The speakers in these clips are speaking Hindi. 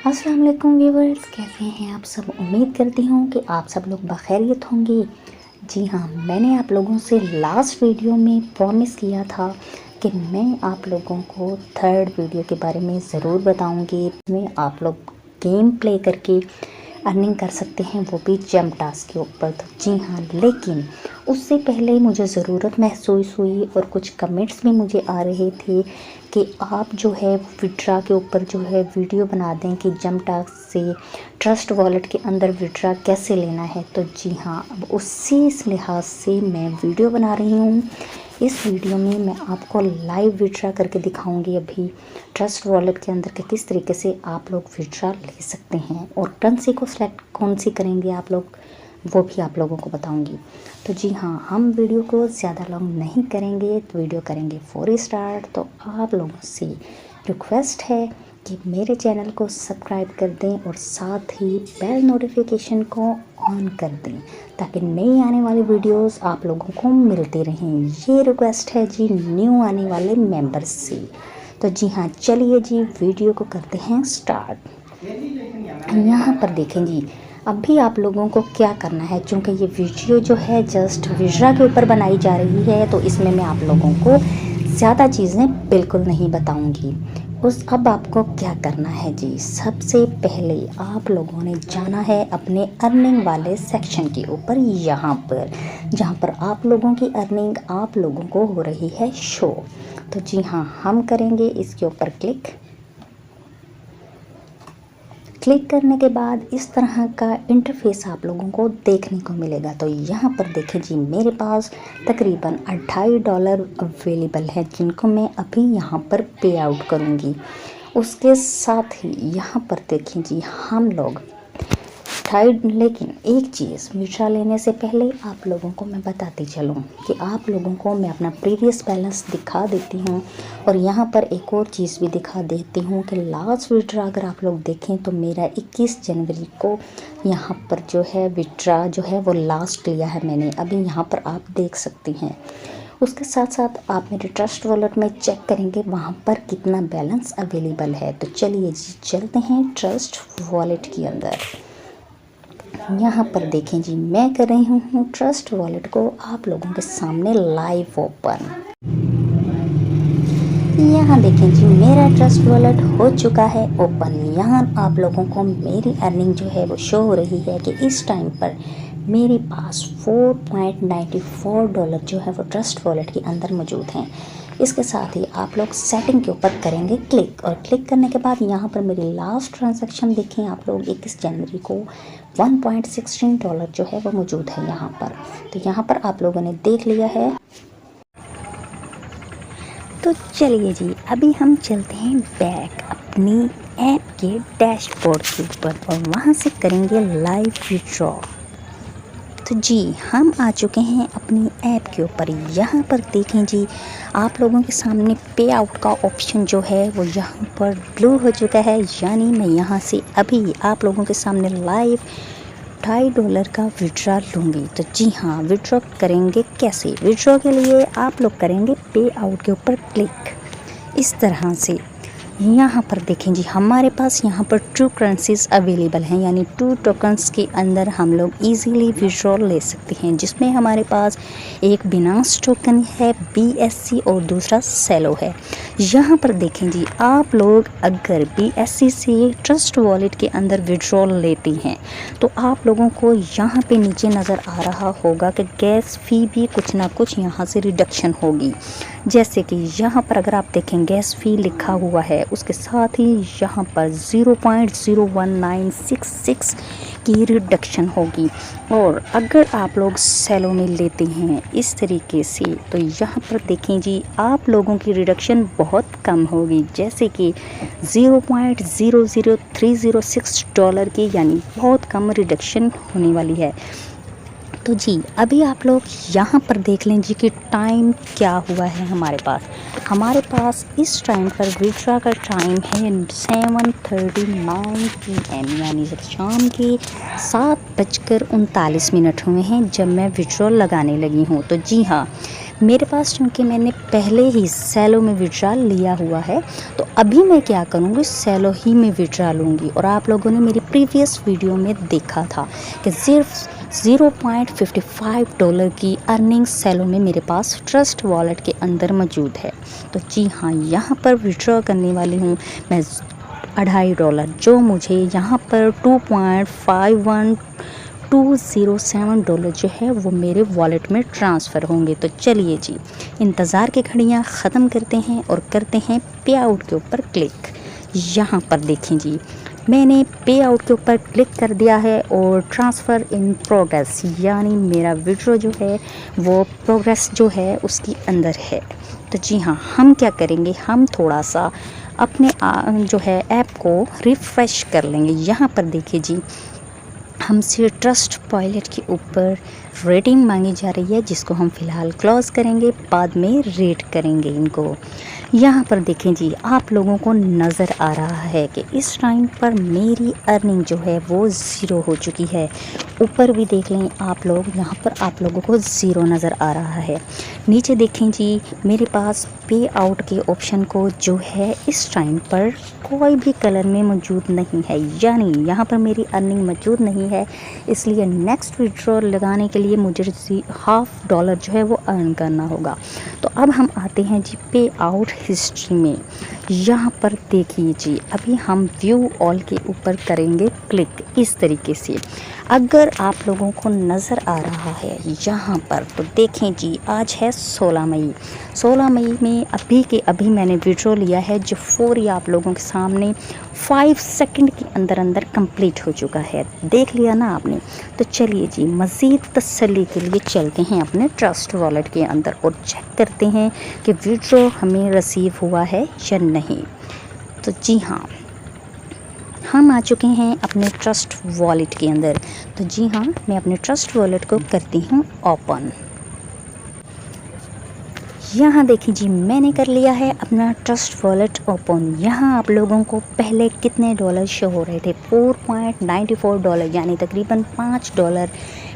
अस्सलाम वालेकुम व्यूवर्स, कैसे हैं आप सब। उम्मीद करती हूँ कि आप सब लोग बखैरियत होंगे। जी हाँ, मैंने आप लोगों से लास्ट वीडियो में प्रॉमिस किया था कि मैं आप लोगों को थर्ड वीडियो के बारे में ज़रूर बताऊँगी। इसमें आप लोग गेम प्ले करके अर्निंग कर सकते हैं, वो भी जंप टास्क के ऊपर। तो जी हाँ, लेकिन उससे पहले मुझे ज़रूरत महसूस हुई और कुछ कमेंट्स भी मुझे आ रहे थे कि आप जो है विड्रा के ऊपर जो है वीडियो बना दें कि जंप टास्क से ट्रस्ट वॉलेट के अंदर विड्रा कैसे लेना है। तो जी हाँ, अब उसी लिहाज से मैं वीडियो बना रही हूँ। इस वीडियो में मैं आपको लाइव विड्रा करके दिखाऊंगी अभी ट्रस्ट वॉलेट के अंदर के किस तरीके से आप लोग विड्रा ले सकते हैं, और करेंसी को सिलेक्ट कौन सी करेंगे आप लोग, वो भी आप लोगों को बताऊंगी। तो जी हाँ, हम वीडियो को ज़्यादा लॉन्ग नहीं करेंगे, तो वीडियो करेंगे फौरी स्टार्ट। तो आप लोगों से रिक्वेस्ट है कि मेरे चैनल को सब्सक्राइब कर दें और साथ ही बेल नोटिफिकेशन को ऑन कर दें ताकि नई आने वाली वीडियोस आप लोगों को मिलती रहें। ये रिक्वेस्ट है जी न्यू आने वाले मेंबर्स से। तो जी हाँ, चलिए जी वीडियो को करते हैं स्टार्ट। यहाँ पर देखें जी, अभी आप लोगों को क्या करना है, चूँकि ये वीडियो जो है जस्ट विड्रा के ऊपर बनाई जा रही है, तो इसमें मैं आप लोगों को ज़्यादा चीज़ें बिल्कुल नहीं बताऊंगी। अब आपको क्या करना है जी, सबसे पहले आप लोगों ने जाना है अपने अर्निंग वाले सेक्शन के ऊपर, यहाँ पर जहाँ पर आप लोगों की अर्निंग आप लोगों को हो रही है शो। तो जी हाँ, हम करेंगे इसके ऊपर क्लिक करने के बाद इस तरह का इंटरफेस आप लोगों को देखने को मिलेगा। तो यहाँ पर देखें जी, मेरे पास तकरीबन $28 अवेलेबल है जिनको मैं अभी यहाँ पर पे आउट करूँगी। उसके साथ ही यहाँ पर देखें जी, हम लोग लेकिन एक चीज़, विड्रा लेने से पहले आप लोगों को मैं बताती चलूँ कि आप लोगों को मैं अपना प्रीवियस बैलेंस दिखा देती हूँ, और यहाँ पर एक और चीज़ भी दिखा देती हूँ कि लास्ट विड्रा अगर आप लोग देखें तो मेरा 21 जनवरी को यहाँ पर जो है विड्रा जो है वो लास्ट लिया है मैंने, अभी यहाँ पर आप देख सकती हैं। उसके साथ साथ आप मेरे ट्रस्ट वॉलेट में चेक करेंगे वहाँ पर कितना बैलेंस अवेलेबल है। तो चलिए जी, चलते हैं ट्रस्ट वॉलेट के अंदर। यहाँ पर देखें जी, मैं कर रही हूँ ट्रस्ट वॉलेट को आप लोगों के सामने लाइव ओपन। यहाँ देखें जी, मेरा ट्रस्ट वॉलेट हो चुका है ओपन। यहाँ आप लोगों को मेरी अर्निंग जो है वो शो हो रही है कि इस टाइम पर मेरे पास $4.94 जो है वो ट्रस्ट वॉलेट के अंदर मौजूद हैं। इसके साथ ही आप लोग सेटिंग के ऊपर करेंगे क्लिक, और क्लिक करने के बाद यहाँ पर मेरी लास्ट ट्रांजैक्शन देखें आप लोग, 21 जनवरी को $1.16 जो है वो मौजूद है यहाँ पर। तो यहाँ पर आप लोगों ने देख लिया है। तो चलिए जी, अभी हम चलते हैं बैक अपनी ऐप के डैशबोर्ड के ऊपर और वहाँ से करेंगे लाइव विड्रॉ। तो जी, हम आ चुके हैं अपनी ऐप के ऊपर। यहाँ पर देखें जी, आप लोगों के सामने पे आउट का ऑप्शन जो है वो यहाँ पर ब्लू हो चुका है, यानी मैं यहाँ से अभी आप लोगों के सामने लाइव $2.5 का विड्रॉ लूँगी। तो जी हाँ, विड्रॉ करेंगे कैसे, विड्रॉ के लिए आप लोग करेंगे पे आउट के ऊपर क्लिक। इस तरह से यहाँ पर देखें जी, हमारे पास यहाँ पर 2 करेंसीज अवेलेबल हैं, यानी 2 टोकन्स के अंदर हम लोग इजीली विड्रॉ ले सकते हैं, जिसमें हमारे पास एक बिनांस टोकन है BSC और दूसरा सेलो है। यहाँ पर देखें जी, आप लोग अगर BSC से ट्रस्ट वॉलेट के अंदर विड्रॉ लेते हैं तो आप लोगों को यहाँ पे नीचे नज़र आ रहा होगा कि गैस फ़ी भी कुछ ना कुछ यहाँ से रिडक्शन होगी। जैसे कि यहाँ पर अगर आप देखें गैस फ़ी लिखा हुआ है, उसके साथ ही यहाँ पर 0.01966 की रिडक्शन होगी। और अगर आप लोग सेलो में लेते हैं इस तरीके से तो यहाँ पर देखें जी, आप लोगों की रिडक्शन बहुत कम होगी, जैसे कि $0.00306 की, यानी बहुत कम रिडक्शन होने वाली है। तो जी, अभी आप लोग यहाँ पर देख लें जी कि टाइम क्या हुआ है हमारे पास इस टाइम पर विड्रॉ का टाइम है 7:39 PM, यानी शाम के 7:39 हुए हैं जब मैं विड्रॉ लगाने लगी हूँ। तो जी हाँ, मेरे पास चूँकि मैंने पहले ही सेलो में विड्रॉल लिया हुआ है, तो अभी मैं क्या करूँगी, सेलो ही में विड्रॉल लूँगी। और आप लोगों ने मेरी प्रीवियस वीडियो में देखा था कि सिर्फ $0.55 की अर्निंग सेलो में मेरे पास ट्रस्ट वॉलेट के अंदर मौजूद है। तो जी हाँ, यहाँ पर विड्रॉ करने वाली हूँ मैं $2.5, जो मुझे यहाँ पर $2.51207 जो है वो मेरे वॉलेट में ट्रांसफ़र होंगे। तो चलिए जी, इंतज़ार की घड़ियाँ ख़त्म करते हैं और करते हैं पे आउट के ऊपर क्लिक। यहाँ पर देखें जी, मैंने पे आउट के ऊपर क्लिक कर दिया है और ट्रांसफ़र इन प्रोग्रेस, यानी मेरा विड्रॉ जो है वो प्रोग्रेस जो है उसके अंदर है। तो जी हाँ, हम क्या करेंगे, हम थोड़ा सा अपने जो है ऐप को रिफ़्रेश कर लेंगे। यहाँ पर देखिए जी, हमसे ट्रस्ट वॉलेट के ऊपर रेटिंग मांगी जा रही है, जिसको हम फ़िलहाल क्लोज़ करेंगे, बाद में रेट करेंगे इनको। यहाँ पर देखें जी, आप लोगों को नज़र आ रहा है कि इस टाइम पर मेरी अर्निंग जो है वो ज़ीरो हो चुकी है। ऊपर भी देख लें आप लोग, यहाँ पर आप लोगों को ज़ीरो नज़र आ रहा है। नीचे देखें जी, मेरे पास पे आउट के ऑप्शन को जो है इस टाइम पर कोई भी कलर में मौजूद नहीं है, यानी यहाँ पर मेरी अर्निंग मौजूद नहीं है। इसलिए नेक्स्ट विड्रॉल लगाने के लिए मुझे $0.5 जो है वो अर्न करना होगा। तो अब हम आते हैं जी पे आउट हिस्ट्री में। यहाँ पर देखिए जी, अभी हम व्यू ऑल के ऊपर करेंगे क्लिक इस तरीके से। अगर आप लोगों को नज़र आ रहा है यहाँ पर, तो देखें जी, आज है 16 मई। 16 मई में अभी के अभी मैंने विड्रॉ लिया है, जो फौरी आप लोगों के सामने 5 सेकंड के अंदर अंदर कंप्लीट हो चुका है। देख लिया ना आपने। तो चलिए जी, मज़ीद तसल्ली के लिए चलते हैं अपने ट्रस्ट वॉलेट के अंदर और चेक करते हैं कि विड्रॉ हमें रिसीव हुआ है या नहीं। तो जी हाँ, हम आ चुके हैं अपने ट्रस्ट वॉलेट के अंदर। तो जी हाँ, मैं अपने ट्रस्ट वॉलेट को करती हूँ ओपन। यहाँ देखिए जी, मैंने कर लिया है अपना ट्रस्ट वॉलेट ओपन। यहाँ आप लोगों को पहले कितने डॉलर शो हो रहे थे, $4.94, यानी तकरीबन $5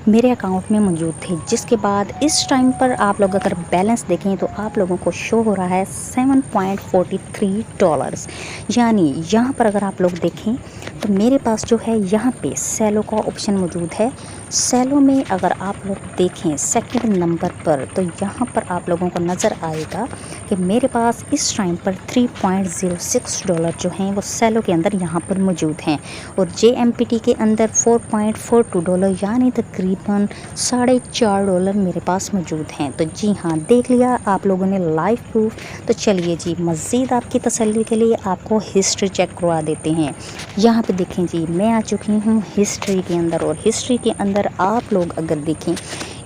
मेरे अकाउंट में मौजूद थे। जिसके बाद इस टाइम पर आप लोग अगर बैलेंस देखें तो आप लोगों को शो हो रहा है $7.43, यानी यहाँ पर अगर आप लोग देखें तो मेरे पास जो है यहाँ पे सेलो का ऑप्शन मौजूद है। सेलो में अगर आप लोग देखें सेकंड नंबर पर, तो यहाँ पर आप लोगों को नज़र आएगा कि मेरे पास इस टाइम पर $3.06 जो हैं वो सेलो के अंदर यहाँ पर मौजूद हैं, और JMPT के अंदर $4.42, यानी तकरीबन $4.5 मेरे पास मौजूद हैं। तो जी हाँ, देख लिया आप लोगों ने लाइव प्रूफ। तो चलिए जी, मज़ीद आपकी तसल्ली के लिए आपको हिस्ट्री चेक करवा देते हैं। यहाँ पे देखें जी, मैं आ चुकी हूँ हिस्ट्री के अंदर, और हिस्ट्री के अंदर आप लोग अगर देखें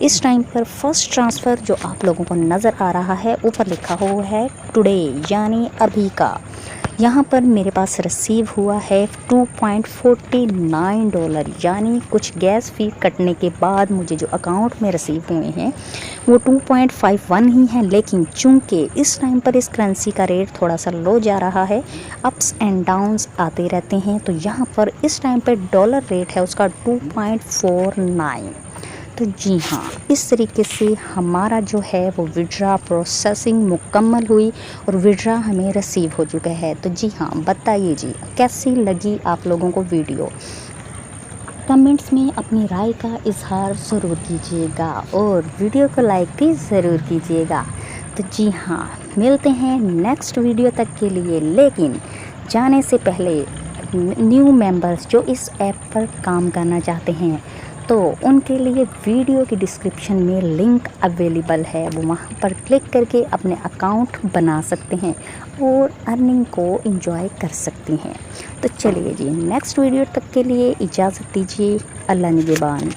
इस टाइम पर फर्स्ट ट्रांसफ़र जो आप लोगों को नज़र आ रहा है, ऊपर लिखा हुआ है टुडे, यानी अभी का। यहाँ पर मेरे पास रिसीव हुआ है $2.49, यानी कुछ गैस फी कटने के बाद मुझे जो अकाउंट में रिसीव हुए हैं वो 2.51 ही हैं। लेकिन चूँकि इस टाइम पर इस करेंसी का रेट थोड़ा सा लो जा रहा है, अप्स एंड डाउन्स आते रहते हैं, तो यहाँ पर इस टाइम पर डॉलर रेट है उसका 2.49। तो जी हाँ, इस तरीके से हमारा जो है वो विड्रा प्रोसेसिंग मुकम्मल हुई और विड्रा हमें रिसीव हो चुका है। तो जी हाँ, बताइए जी कैसी लगी आप लोगों को वीडियो। कमेंट्स में अपनी राय का इजहार ज़रूर कीजिएगा और वीडियो को लाइक भी ज़रूर कीजिएगा। तो जी हाँ, मिलते हैं नेक्स्ट वीडियो तक के लिए। लेकिन जाने से पहले न्यू मेंबर्स जो इस ऐप पर काम करना चाहते हैं, तो उनके लिए वीडियो की डिस्क्रिप्शन में लिंक अवेलेबल है, वो वहाँ पर क्लिक करके अपने अकाउंट बना सकते हैं और अर्निंग को एंजॉय कर सकती हैं। तो चलिए जी, नेक्स्ट वीडियो तक के लिए इजाज़त दीजिए। अल्लाह निगहबान।